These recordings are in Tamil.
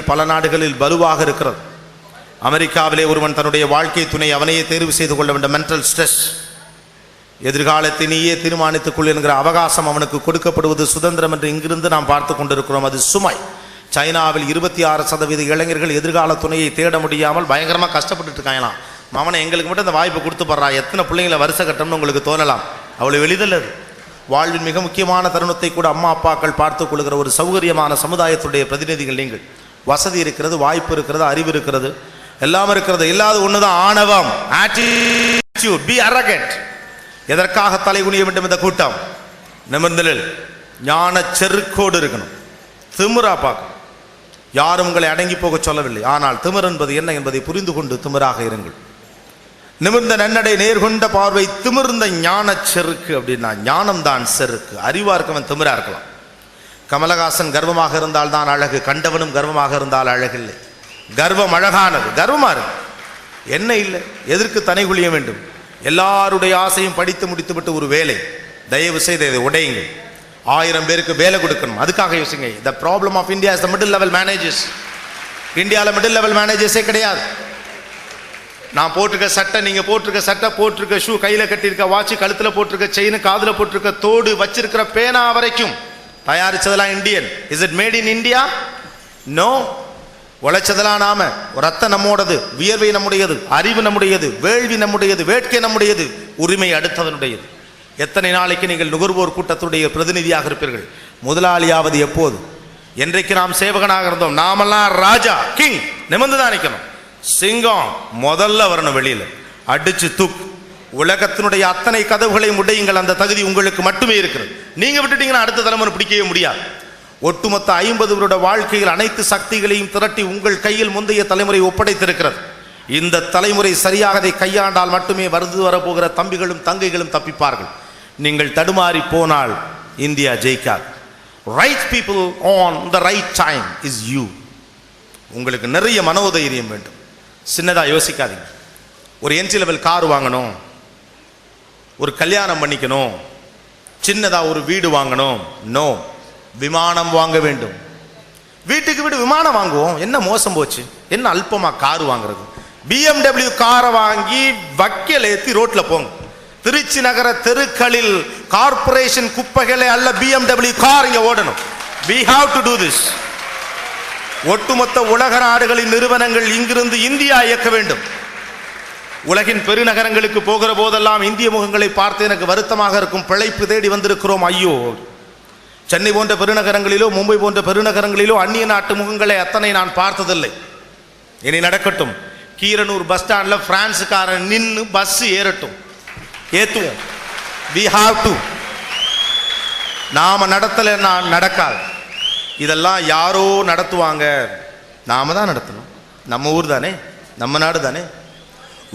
பல நாடுகளில் வலுவாக இருக்கிறது. அமெரிக்காவிலே ஒருவன் தன்னுடைய வாழ்க்கை துணை அவனையே தேர்வு செய்து கொள்ள வேண்டும். மென்டல் ஸ்ட்ரெஸ், எதிர்காலத்தை நீயே தீர்மானித்துக் கொள் என்கிற அவகாசம் அவனுக்கு கொடுக்கப்படுவது சுதந்திரம் என்று இங்கிருந்து நாம் பார்த்து கொண்டிருக்கிறோம். அது சுமை. சைனாவில் 26% இளைஞர்கள் எதிர்கால துணையை தேட முடியாமல் பயங்கரமாக கஷ்டப்பட்டு இருக்காங்களாம். மாமனை எங்களுக்கு மட்டும் அந்த வாய்ப்பு கொடுத்து போடுறா, எத்தனை பிள்ளைங்களை வருஷ கட்டம்னு உங்களுக்கு தோணலாம். அவ்வளோ எளிதில் அது. வாழ்வின் மிக முக்கியமான தருணத்தை கூட அம்மா அப்பாக்கள் பார்த்துக் கொள்கிற ஒரு சௌகரியமான சமுதாயத்துடைய பிரதிநிதிகள் நீங்கள். வசதி இருக்கிறது, வாய்ப்பு இருக்கிறது, அறிவு இருக்கிறது, எல்லாம் இருக்கிறது. இல்லாத ஒண்ணுதான் ஆணவம், ஆட்டிட்யூட், பி அரகண்ட். எதற்காக தலைகுனிய வேண்டும் இந்த கூட்டம்? நிமிர்ந்தலில் ஞான செருக்கோடு இருக்கணும். திமிரா பார்க்கணும். யாரும் உங்களை அடங்கி போக சொல்லவில்லை. ஆனால் திமிர் என்பது என்ன என்பதை புரிந்து கொண்டு திமிராக இருங்கள். நிமிர்ந்த நன்னடை, நேர்கொண்ட பார்வை, திமிர்ந்த ஞான செருக்கு. அப்படின்னா ஞானம் தான் செருக்கு. அறிவா இருக்கவன் திமிரா இருக்கலாம். கமலஹாசன் கர்வமாக இருந்தால் தான் அழகு, கண்டவனும் கர்வமாக இருந்தால் அழகில்லை. கர்வம் அழகானது, கர்வமா இருக்கு. என்ன இல்லை, எதற்கு தனை குளிய வேண்டும்? எல்லாருடைய ஆசையும் படித்து முடித்துவிட்டு ஒரு வேலை, தயவு செய்து இதை உடையுங்கள். 1000 பேருக்கு வேலை கொடுக்கணும், அதுக்காக யோசிங்க. The problem of India is the middle level managers. இந்தியாவில் மிடில் லெவல் மேனேஜர்ஸே கிடையாது. நான் போட்டிருக்க சட்டை, நீங்கள் போட்டிருக்க சட்டை, போட்டிருக்க ஷூ, கையில் கட்டியிருக்க வாட்ச், கழுத்தில் போட்டிருக்க செயின், காதில் போட்டிருக்க தோடு, வச்சிருக்கிற பேனா வரைக்கும் தயாரிச்சதெல்லாம் Indian. Is it made in India? No. உழைச்சதெல்லாம் நாம. ரத்தம் நம்மோடது, வியர்வை நம்முடையது, அறிவு நம்முடையது, வேள்வி நம்முடையது, வேட்கை நம்முடையது, உரிமை அடுத்தவனுடையது. எத்தனை நாளைக்கு நீங்கள் நுகர்வோர் கூட்டத்துடைய பிரதிநிதியாக இருப்பீர்கள்? முதலாளியாவது எப்போது? என்றைக்கு நாம் சேவகனாக இருந்தோம்? நாமெல்லாம் ராஜா, கிங். நிமிர்ந்து தான் நிற்கணும். சிங்கம் முதல்ல வரணும் வெளியில், அடிச்சு தூக்கு. உலகத்தினுடைய அத்தனை கதவுகளையும் உடையுங்கள். அந்த தகுதி உங்களுக்கு மட்டுமே இருக்கிறது. நீங்க விட்டுட்டீங்கன்னா அடுத்த தலைமுறை பிடிக்கவே முடியாது. ஒட்டுமொத்த 50 வருட வாழ்க்கையில் அனைத்து சக்திகளையும் திரட்டி உங்கள் கையில் முந்தைய தலைமுறை ஒப்படைத்திருக்கிறது. இந்த தலைமுறை சரியாக அதை கையாண்டால் மட்டுமே வருது வரப்போகிற தம்பிகளும் தங்கைகளும் தப்பிப்பார்கள். நீங்கள் தடுமாறி போனால் இந்தியா ஜெயிக்காது. Right people on the right time is you. உங்களுக்கு நிறைய மனோதைரியம் வேண்டும். சின்னதாக யோசிக்காதீங்க. ஒரு என்ட்ரி லெவல் கார் வாங்கணும், ஒரு கல்யாணம் பண்ணிக்கணும், சின்னதாக ஒரு வீடு வாங்கணும். நோ. விமானம் வாங்க வேண்டும். வீட்டுக்கு வீடு விமானம் வாங்குவோம். என்ன மோசம் போச்சு? என்ன அல்பமாக கார் வாங்குறது? BMW காரை வாங்கி வக்கல் ஏற்றி ரோட்டில் போங்க. திருச்சி நகர தெருக்களில் கார்பரேஷன் குப்பைகளை அல்ல, BMW கார் இங்கே ஓடணும். we have to do this. ஒட்டுமொத்த உலக நாடுகளின் நிறுவனங்கள் இங்கிருந்து இந்தியா இயக்க வேண்டும். உலகின் பெருநகரங்களுக்கு போகிற போதெல்லாம் இந்திய முகங்களை பார்த்து எனக்கு வருத்தமாக இருக்கும். பிழைப்பு தேடி வந்திருக்கிறோம். ஐயோ, சென்னை போன்ற பெருநகரங்களிலோ மும்பை போன்ற பெருநகரங்களிலோ அந்நிய நாட்டு முகங்களை அத்தனை நான் பார்த்ததில்லை. இனி நடக்கட்டும். கீரனூர் பஸ் ஸ்டாண்டில் பிரான்ஸுக்காரன் நின்று பஸ் ஏறட்டும், ஏற்றுவோம். we have to. நாம நடத்தலை, நான் நடக்காது. இதெல்லாம் யாரோ நடத்துவாங்க, நாம தான் நடத்தணும். நம்ம ஊர் தானே, நம்ம நாடு தானே.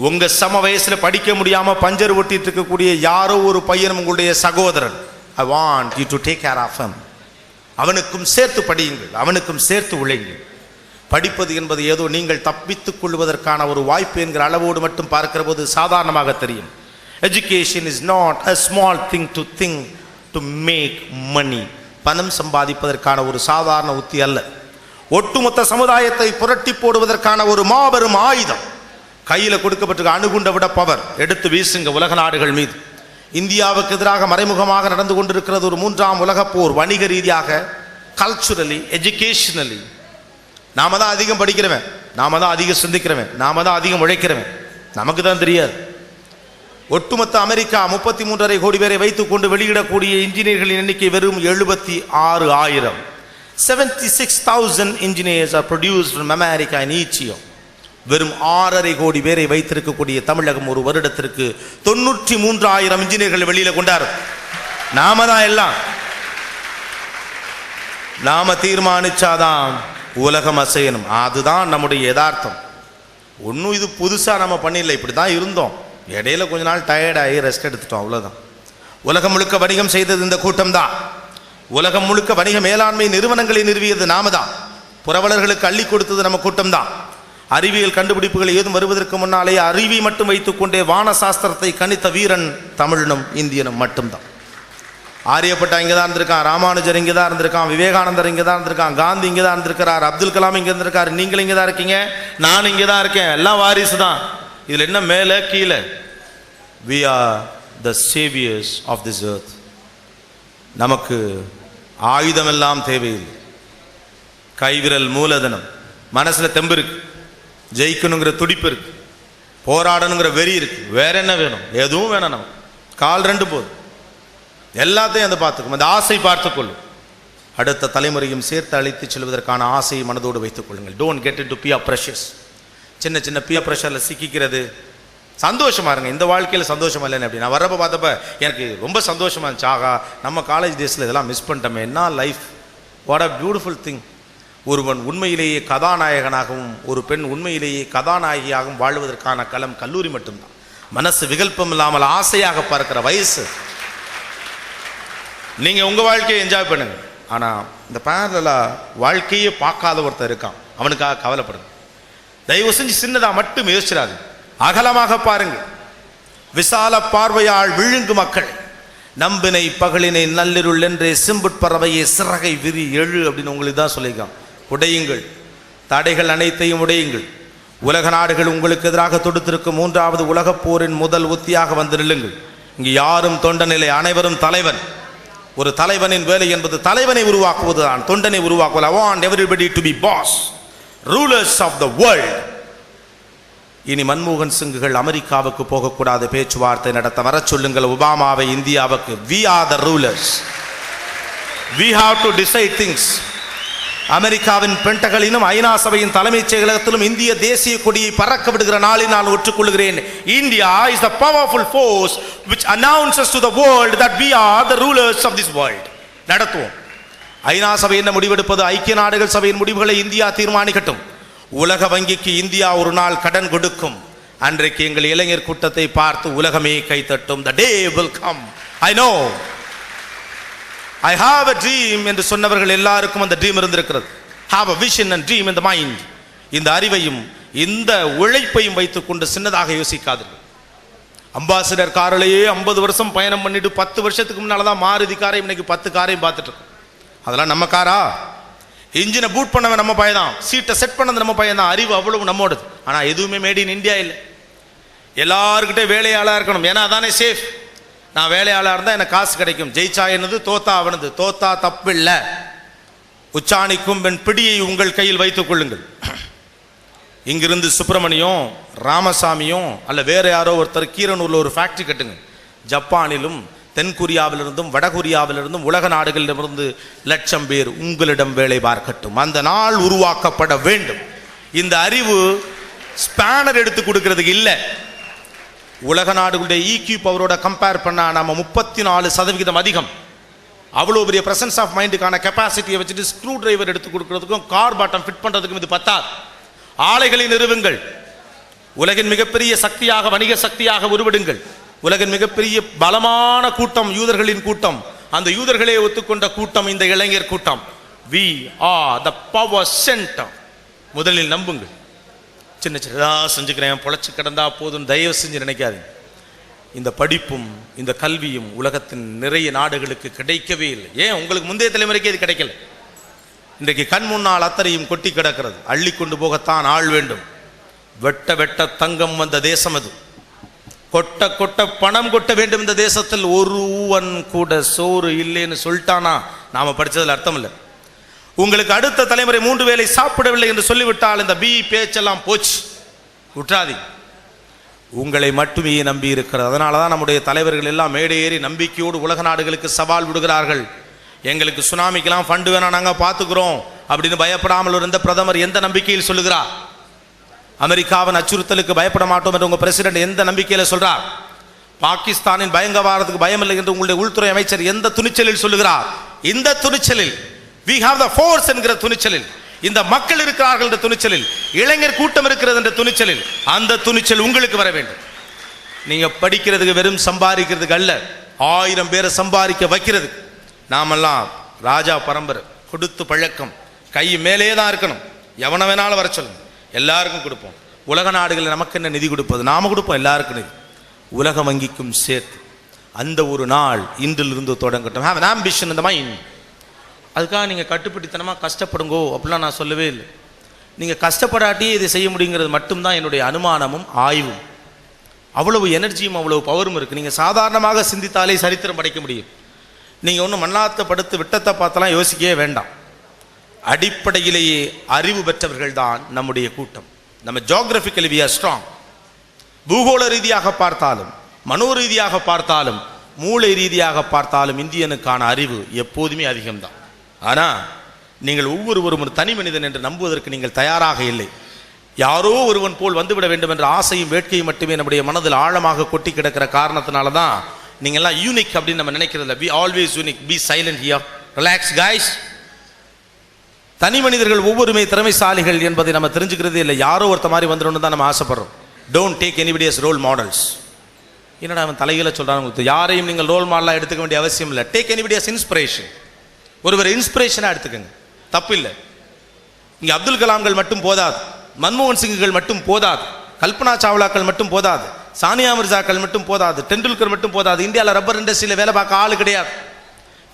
உங்க சம வயசுல படிக்க முடியாம பஞ்சர் ஒட்டிட்டு இருக்கக்கூடிய யாரோ ஒரு பையன் உங்களுடைய சகோதரன். I want you to take care of him. அவனுக்கும் சேர்த்து படியுங்கள், அவனுக்கும் சேர்த்து உழையுங்கள். படிப்பது என்பது ஏதோ நீங்கள் தப்பித்துக் கொள்வதற்கான ஒரு வாய்ப்பு என்கிற அளவோடு மட்டும் பார்க்கிற போது சாதாரணமாக தெரியும். Education is not a small thing to think to make money. பணம் சம்பாதிப்பதற்கான ஒரு சாதாரண உத்தி அல்ல. ஒட்டுமொத்த சமுதாயத்தை புரட்டி போடுவதற்கான ஒரு மாபெரும் ஆயுதம். கையில் கொடுக்கப்பட்டிருக்க அணுகுண்ட விட பவர். எடுத்து வீசுங்க உலக நாடுகள் மீது. இந்தியாவுக்கு எதிராக மறைமுகமாக நடந்து கொண்டிருக்கிறது ஒரு 3ஆம் உலகப் போர். வணிக ரீதியாக, கல்ச்சுரலி, எஜுகேஷனலி. நாம தான் அதிகம் படிக்கிறவன், நாம தான் அதிகம் சிந்திக்கிறவன், நாம தான் அதிகம் உழைக்கிறவன். நமக்கு தான் தெரியாது. ஒட்டுமொத்த அமெரிக்கா 33.5 கோடி பேரை வைத்துக் கொண்டு வெளியிடக்கூடிய இன்ஜினியர்களின் எண்ணிக்கை வெறும் 76,000. 76,000 engineers are produced from America in each year. வெறும் 6.5 கோடி பேரை வைத்திருக்கக்கூடிய தமிழகம் ஒரு வருடத்திற்கு 93,000 இன்ஜினியர்கள் வெளியில கொண்டாரு. நாம தான் எல்லாம். நாம தீர்மானிச்சாதான் உலகம் அசையணும். அதுதான் நம்முடைய யதார்த்தம். ஒன்றும் இது புதுசா நம்ம பண்ணிடல, இப்படிதான் இருந்தோம். இடையில கொஞ்ச நாள் டயர்டாகி ரெஸ்ட் எடுத்துட்டோம், அவ்வளவுதான். உலகம் முழுக்க வணிகம் செய்தது இந்த கூட்டம் தான். உலகம் முழுக்க வணிக மேலாண்மை நிறுவனங்களை நிறுவியது நாம தான். புரவலர்களுக்கு அள்ளி கொடுத்தது நம்ம கூட்டம் தான். அறிவியல் கண்டுபிடிப்புகள் ஏதும் வருவதற்கு முன்னாலேயே அறிவை மட்டும் வைத்துக் கொண்டே வான சாஸ்திரத்தை கணித்த வீரன் தமிழனும் இந்தியனும் மட்டும்தான். ஆரியப்பட்டா இங்கே தான் இருந்திருக்கான், ராமானுஜர் இங்கே தான் இருந்திருக்கான், விவேகானந்தர் இங்கே தான் இருந்திருக்கான், காந்தி இங்கே தான் இருந்திருக்கிறார், அப்துல் கலாம் இங்கே இருந்திருக்காரு, நீங்கள் இங்கே தான் இருக்கீங்க, நான் இங்கே தான் இருக்கேன், எல்லாம் வாரிசு தான். இதில் என்ன மேலே கீழே? we are the saviors of this earth. நமக்கு ஆயுதம் எல்லாம் தேவையில்லை, கைவிரல் மூலதனம், மனசில் தெம்பு இருக்கு, ஜெயிக்கணுங்கிற துடிப்பு இருக்கு, போராடணுங்கிற வெறி இருக்கு, வேற என்ன வேணும்? எதுவும் வேணாம், நமக்கு கால் ரெண்டு போதும், எல்லாத்தையும் அந்த பார்த்துக்கும், அந்த ஆசை பார்த்துக்கொள்ளும். அடுத்த தலைமுறையும் சேர்த்து அழைத்து செல்வதற்கான ஆசையை மனதோடு வைத்துக் கொள்ளுங்கள். Don't get into peer pressures. சின்ன சின்ன பியர் ப்ரெஷரில் சிக்கிக்கிறது. சந்தோஷமா இருங்க, இந்த வாழ்க்கையில் சந்தோஷமா இல்லைன்னு அப்படி நான் வர்றப்ப பார்த்தப்ப எனக்கு ரொம்ப சந்தோஷமா இருந்துச்சு. ஆகா, நம்ம காலேஜ் டேஸில் இதெல்லாம் மிஸ் பண்ணிட்டோமே, என்ன life, what a beautiful thing. ஒருவன் உண்மையிலேயே கதாநாயகனாகவும் ஒரு பெண் உண்மையிலேயே கதாநாயகியாகவும் வாழ்வதற்கான களம் கல்லூரி மட்டும்தான். மனசு விகல்பம் இல்லாமல் ஆசையாக பார்க்கிற வயசு. நீங்கள் உங்கள் வாழ்க்கையை என்ஜாய் பண்ணுங்க. ஆனால் இந்த பேரலாக வாழ்க்கையே பார்க்காத ஒருத்தர் இருக்கான், அவனுக்காக கவலைப்படுங்க. தயவு செஞ்சு சின்னதாக மட்டும் யோசிச்சிடாது, அகலமாக பாருங்க. விசால பார்வையால் விழுங்கு மக்கள், நம்பினை பகலினை நள்ளிருள் என்றே சிம்புட்பறவையே சிறகை விரி எழு அப்படின்னு உங்களுக்கு தான் சொல்லியிருக்கான். உடையுங்கள், தடைகள் அனைத்தையும் உடையுங்கள். உலக நாடுகள் உங்களுக்கு எதிராக தொடுத்திருக்கும் 3வது உலகப் போரின் முதல் உத்தியாக வந்து நில்லுங்கள். இங்கு யாரும் தொண்டனில்லை, அனைவரும் தலைவன். ஒரு தலைவனின் வேலை என்பது தலைவனை உருவாக்குவதுதான், தொண்டனை உருவாக்குவது. I want everybody to be boss, rulers of the world. இனி மன்மோகன் சிங்குகள் அமெரிக்காவுக்கு போகக்கூடாது, பேச்சுவார்த்தை நடத்த வர சொல்லுங்கள் ஒபாமாவை இந்தியாவுக்கு. we are the rulers, we have to decide things. அமெரிக்காவின் பென்டகனிலும் ஐநா சபையின் தலைமைச் செயலகத்திலும் இந்திய தேசிய கொடியை பறக்க விடுகிற நாளில் நான் ஒற்றுக்கொள்கிறேன். India is the powerful force which announces to the world that we are the rulers of this world. நடத்துவோம். ஐநா சபை என்ன முடிவெடுப்பது? ஐக்கிய நாடுகள் சபையின் முடிவுகளை இந்தியா தீர்மானிக்கட்டும். உலக வங்கிக்கு இந்தியா ஒரு நாள் கடன் கொடுக்கும். அன்றைக்கு எங்கள் இளைஞர் கூட்டத்தை பார்த்து உலகமே கைத்தட்டும். The day will come. I know, I have a dream என்று சொன்னவர்கள் எல்லாருக்கும் அந்த ட்ரீம் இருந்திருக்கிறது. Have a vision and dream in the mind. இந்த அறிவையும் இந்த உழைப்பையும் வைத்துக்கொண்டு சின்னதாக யோசிக்காதீர்கள். அம்பாசிடர் காரிலேயே 50 வருஷம் பயணம் பண்ணிட்டு 10 வருஷத்துக்கு முன்னால தான் மாருதி காரை, இன்னைக்கு 10 காரையும் பார்த்துட்டு இருக்கோம். அதெல்லாம் நம்ம காரா? இன்ஜினை பூட் பண்ணவன் நம்ம பையன் தான், சீட்டை செட் பண்ணது நம்ம பையன் தான். அறிவு அவ்வளவு நம்மோடது. ஆனால் எதுவுமே மேட் இன் இந்தியா இல்லை. எல்லாருக்கிட்டே வேலையாளாக இருக்கணும், ஏன்னா அதானே சேஃப். நான் வேலையாளாக இருந்தால் எனக்கு காசு கிடைக்கும். ஜெயிச்சா என்னது, தோத்தா அவனது. தோத்தா தப்பில்லை. உச்சாணிக்கும் பெண் பிடியை உங்கள் கையில் வைத்துக் கொள்ளுங்கள். இங்கிருந்து சுப்பிரமணியம், ராமசாமியும் அல்ல வேற யாரோ ஒருத்தர் கீரனூரில் ஒரு ஃபேக்டரி கட்டுங்க. ஜப்பானிலும் தென்கொரியாவிலிருந்தும் வடகொரியாவிலிருந்தும் உலக நாடுகளிலிருந்து லட்சம் பேர் உங்களிடம் வேலை பார்க்கட்டும். அந்த நாள் உருவாக்கப்பட வேண்டும். இந்த அறிவு ஸ்பேனர் எடுத்து கொடுக்கறதுக்கு இல்லை. உலக நாடுகளுடைய ஈக்யூ பவரோட கம்பேர் பண்ணா நம்ம 34% அதிகம். அவ்வளோ பெரிய பிரசன்ஸ் ஆஃப் மைண்டுக்கான கெப்பாசிட்டியை வச்சுட்டு ஸ்க்ரூ டிரைவர் எடுத்து கொடுக்கறதுக்கும் கார் பாட்டம் ஃபிட் பண்ணுறதுக்கும் இது பத்தாது. ஆலைகளை நிறுவுங்கள். உலகின் மிகப்பெரிய சக்தியாக, வணிக சக்தியாக உருவெடுங்கள். உலகின் மிகப்பெரிய பலமான கூட்டம் யூதர்களின் கூட்டம். அந்த யூதர்களே ஒத்துக்கொண்ட கூட்டம் இந்த இளைஞர் கூட்டம். we are the power center. முதலில் நம்புங்கள். சின்ன சின்னதாக செஞ்சுக்கிறேன், பொழைச்சி கிடந்தா போதும் தயவு செஞ்சு நினைக்காதீங்க. இந்த படிப்பும் இந்த கல்வியும் உலகத்தின் நிறைய நாடுகளுக்கு கிடைக்கவே இல்லை. ஏன் உங்களுக்கு முந்தைய தலைமுறைக்கு இது கிடைக்கல? இன்றைக்கு கண் முன்னால் அத்தனையும் கொட்டி கிடக்கிறது. அள்ளி கொண்டு போகத்தான் ஆள் வேண்டும். வெட்ட வெட்ட தங்கம் வந்த தேசம் அது. கொட்ட கொட்ட பணம் கொட்ட வேண்டும். இந்த தேசத்தில் ஒருவன் கூட சோறு இல்லைன்னு சொல்லிட்டானா நாம படிச்சதுல அர்த்தம் இல்லை. உங்களுக்கு அடுத்த தலைமுறை 3 வேளை சாப்பிடவில்லை என்று சொல்லிவிட்டால் இந்த பி பேச்செல்லாம் போச்சு. விட்டாதி. உங்களை மட்டுமே நம்பி இருக்கிறது. அதனால தான் நம்முடைய தலைவர்கள் எல்லாம் மேடை ஏறி நம்பிக்கையோடு உலக நாடுகளுக்கு சவால் விடுகிறார்கள். எங்களுக்கு சுனாமிக்கெல்லாம் ஃபண்டு வேணாம், நாங்கள் பார்த்துக்கிறோம் அப்படின்னு பயப்படாமல் இருந்த பிரதமர் எந்த நம்பிக்கையில் சொல்லுகிறார்? அமெரிக்காவின் அச்சுறுத்தலுக்கு பயப்பட மாட்டோம் என்று உங்கள் பிரசிடென்ட் எந்த நம்பிக்கையில் சொல்றார்? பாகிஸ்தானின் பயங்கரவாதத்துக்கு பயம் இல்லை என்று உங்களுடைய உள்துறை அமைச்சர் எந்த துணிச்சலில் சொல்லுகிறார்? இந்த துணிச்சலில், we have the force என்கிற துணிச்சலில், இந்த மக்கள் இருக்கிறார்கள் என்ற துணிச்சலில், இளைஞர் கூட்டம் இருக்கிறது என்ற துணிச்சலில், அந்த துணிச்சல் உங்களுக்கு வர வேண்டும். நீங்க படிக்கிறதுக்கு வெறும் சம்பாதிக்கிறதுக்கு அல்ல, 1000 பேரை சம்பாதிக்க வைக்கிறது. நாமெல்லாம் ராஜா பரம்பரை, கொடுத்து பழக்கம், கை மேலே தான் இருக்கணும். எவனை வேணாலும் வர சொல்லுங்க, எல்லாருக்கும் கொடுப்போம். உலக நாடுகளில் நமக்கு என்ன நிதி கொடுப்பது? நாம கொடுப்போம் எல்லாருக்கும் நிதி. உலக வங்கிக்கும் சேர்த்து அந்த ஒரு நாள் இன்றிலிருந்து தொடங்கட்டும். Have an ambition in the mind. அதுக்காக நீங்கள் கட்டுப்பட்டுத்தனமாக கஷ்டப்படுங்கோ அப்படிலாம் நான் சொல்லவே இல்லை. நீங்கள் கஷ்டப்படாட்டியே இதை செய்ய முடியுங்கிறது மட்டும்தான் என்னுடைய அனுமானமும் ஆய்வும். அவ்வளவு எனர்ஜியும் அவ்வளவு பவரும் இருக்குது. நீங்கள் சாதாரணமாக சிந்தித்தாலே சரித்திரம் படைக்க முடியும். நீங்கள் ஒன்றும் மண்ணாத்த படுத்து விட்டத்தை பார்த்தெல்லாம் யோசிக்கவே வேண்டாம். அடிப்படையிலேயே அறிவு பெற்றவர்கள் தான் நம்முடைய கூட்டம். நம்ம ஜியோகிராஃபிக்கலி we are strong. பூகோள ரீதியாக பார்த்தாலும் மனோ ரீதியாக பார்த்தாலும் மூளை ரீதியாக பார்த்தாலும் இந்தியனுக்கான அறிவு எப்போதுமே அதிகம்தான். ஆனால் நீங்கள் ஒவ்வொருவரும் ஒரு தனி மனிதன் என்று நம்புவதற்கு நீங்கள் தயாராக இல்லை. யாரோ ஒருவன் போல் வந்துவிட வேண்டும் என்ற ஆசையும் வேட்கையும் மட்டுமே நம்முடைய மனதில் ஆழமாக கொட்டி கிடக்கிற காரணத்தினால தான் நீங்கள்லாம் யூனிக் அப்படின்னு நம்ம நினைக்கிறதில்ல. Be always unique, be silent here, relax guys. தனி மனிதர்கள் ஒவ்வொருமே திறமைசாலிகள் என்பதை நம்ம தெரிஞ்சுக்கிறதே இல்லை. யாரோ ஒருத்த மாதிரி வந்துடணும் தான் நம்ம ஆசைப்படுறோம். Don't take anybody as role models. என்னடா அவன் தலையில சொல்றாங்க, யாரையும் நீங்கள் ரோல் மாடலாக எடுத்துக்க வேண்டிய அவசியம் இல்லை. Take anybody as inspiration. ஒருவர் இன்ஸ்பிரேஷனாக எடுத்துக்கங்க, தப்பு இல்லை. இங்கே அப்துல் கலாம்கள் மட்டும் போதாது, மன்மோகன் சிங்குகள் மட்டும் போதாது, கல்பனா சாவ்லாக்கள் மட்டும் போதாது, சானியா மிர்சாக்கள் மட்டும் போதாது, டெண்டுல்கர் மட்டும் போதாது. இந்தியாவில் ரப்பர் இண்டஸ்ட்ரியில் வேலை பார்க்க ஆள் கிடையாது.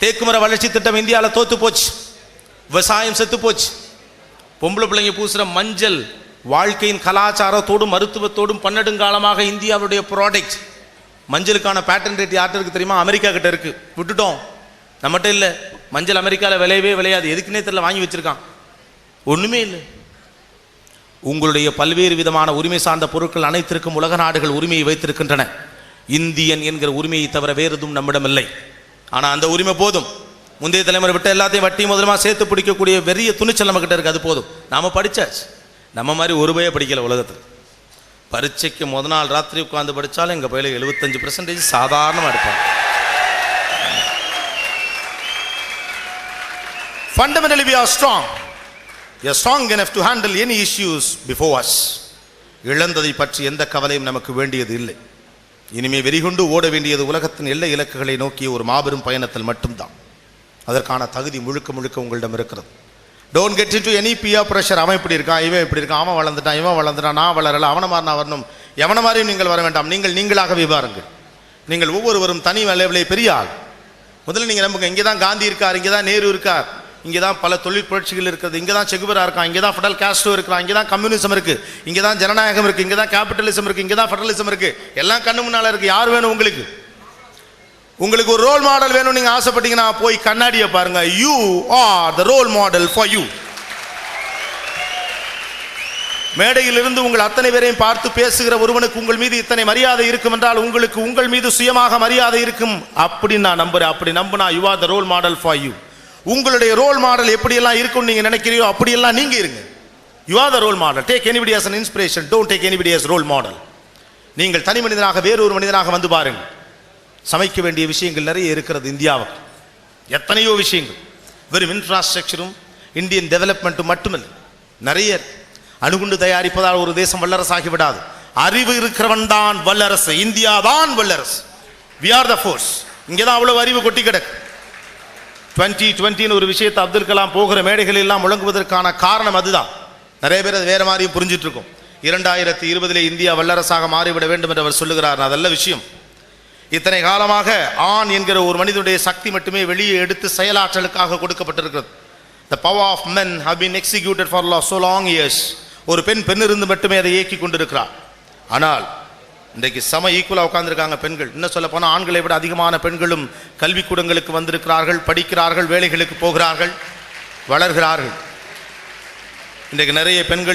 தேக்குமர வளர்ச்சி திட்டம் இந்தியாவில் தோத்து போச்சு, விவசாயம் செத்து போச்சு. பொம்பளை பிள்ளைங்க பூசுகிற மஞ்சள் வாழ்க்கையின் கலாச்சாரத்தோடும் மருத்துவத்தோடும் பன்னெடுங்காலமாக இந்தியாவுடைய ப்ராடக்ட். மஞ்சளுக்கான பேட்டன் ரேட் யார்கிட்ட இருக்குது தெரியுமா? அமெரிக்கா கிட்ட இருக்கு. விட்டுட்டோம், நம்மகிட்ட இல்லை. மஞ்சள் அமெரிக்காவில் விளையவே விளையாது. எதுக்குன்னே தெரியல, வாங்கி வச்சிருக்கான், ஒன்றுமே இல்லை. உங்களுடைய பல்வேறு விதமான உரிமை சார்ந்த பொருட்கள் அனைத்திற்கும் உலக நாடுகள் உரிமையை வைத்திருக்கின்றன. இந்தியன் என்கிற உரிமையை தவிர வேறு எதுவும் நம்மிடம் இல்லை. ஆனால் அந்த உரிமை போதும். முந்தைய தலைமுறை விட்ட எல்லாத்தையும் வட்டி முதலமாக சேர்த்து பிடிக்கக்கூடிய பெரிய துணிச்சல் நம்ம கிட்ட இருக்கு, அது போதும். நாம படிச்சாச்சு. நம்ம மாதிரி ஒரு பய படிக்கல உலகத்தில். பரீட்சைக்கு முத நாள் ராத்திரி உட்காந்து படித்தாலும் எங்கள் பயில 75% சாதாரணமாக எடுப்பாங்க. Fundamentally we are strong. We are strong enough to handle any issues before us. இழந்ததை பற்றி எந்த கவலையும் நமக்கு வேண்டியது இல்லை. இனிமே வெறிகொண்டு ஓட வேண்டியது உலகத்தின் எல்லை இலக்குகளை நோக்கிய ஒரு மாபெரும் பயணத்தில் மட்டும்தான். அதற்கான தகுதி முழுக்க முழுக்க உங்களிடம் இருக்கிறது. Don't get into any peer pressure. அவன் இப்படி இருக்கான், இவன் இப்படி இருக்கான், அவன் வளர்ந்துட்டான், இவன் வளர்ந்துட்டான், நான் வளரல, அவனை மாதிரி நான் வரணும், எவனை மாதிரியும் நீங்கள் வர வேண்டாம். நீங்கள் நீங்களாகவே வாருங்கள். நீங்கள் ஒவ்வொருவரும் தனி அளவிலே பெரிய ஆள். முதல்ல நீங்கள் நம்புங்க, இங்கே தான் காந்தி இருக்கார், இங்கே தான் நேரு இருக்கார், இங்கே தான் பல தொழில் புரட்சிகள் இருக்கிறது, இங்கே தான் செகுவரா இருக்கான், இங்கே தான் ஃபெடரல் காஸ்ட்ரோ இருக்கிறான், இங்கே தான் கம்யூனிசம் இருக்குது, இங்கே தான் ஜனநாயகம் இருக்குது, இங்கே தான் கேபிட்டலிசம் இருக்குது, இங்கே தான் ஃபெடரலிசம் இருக்குது. எல்லாம் கண்ணு முன்னால் இருக்குது. யார் வேணும் உங்களுக்கு? உங்களுக்கு ஒரு ரோல் மாடல் வேணும். நீங்க ஆசைப்பட்டீங்கன்னா போய் கண்ணாடியை பாருங்க. You are the role model for you. மேடையிலிருந்து உங்கள் அத்தனை பேரையும் பார்த்து பேசுகிற ஒருவனுக்கு உங்கள் மீது இத்தனை மரியாதை இருக்கும் என்றால் உங்களுக்கு உங்கள் மீது சுயமாக மரியாதை இருக்கும். அப்படி நான் நம்புறேன். அப்படி நம்பினா you are the role model for you. உங்களுடைய ரோல் மாடல் எப்படியெல்லாம் இருக்கும்னு நீங்க நினைக்கிறீங்களோ அப்படியெல்லாம் நீங்க இருங்க. You are the role model. Take anybody as an inspiration. Don't take anybody as role model. நீங்கள் தனி மனிதனாக வேறொரு மனிதனாக வந்து பாருங்கள். சமைக்க வேண்டிய விஷயங்கள் நிறைய இருக்கிறது இந்தியாவுக்கு, எத்தனையோ விஷயங்கள். வெறும் இன்ஃப்ராஸ்ட்ரக்சரும் இந்தியன் டெவலப்மெண்ட்டும் மட்டுமில்லை, நிறைய. அணுகுண்டு தயாரிப்பதால் ஒரு தேசம் வல்லரசாகி விடாது. அறிவு இருக்கிறவன் தான் வல்லரசு. இந்தியா தான் வல்லரசு. we are the force. இங்கே தான் அவ்வளவு அறிவு கொட்டி கிடக்கு. 2020 ஒரு விஷயத்தை அப்துல் கலாம் போகிற மேடைகள் எல்லாம் முழங்குவதற்கான காரணம் அதுதான். நிறைய பேர் அது வேற மாதிரியும் புரிஞ்சிட்டு இருக்கும். 2020 இந்தியா வல்லரசாக மாறிவிட வேண்டும் என்று அவர் சொல்லுகிறார். அதல்ல விஷயம். இத்தனை காலமாக ஆண் என்கிற ஒரு மனிதனுடைய சக்தி மட்டுமே வெளியே எடுத்து செயலாற்றலுக்காக கொடுக்கப்பட்டிருக்கிறது. The power of men have been executed for so long years. ஒரு பெண் இருந்து மட்டுமே அதை இயக்கி கொண்டிருக்கிறார். ஆனால் இன்றைக்கு சம ஈக்குவலாக உட்கார்ந்துருக்காங்க பெண்கள். இன்னும் சொல்ல போனால் ஆண்களை விட அதிகமான பெண்களும் கல்விக்கூடங்களுக்கு வந்திருக்கிறார்கள், படிக்கிறார்கள், வேலைகளுக்கு போகிறார்கள், வளர்கிறார்கள். இன்றைக்கு நிறைய பெண்கள்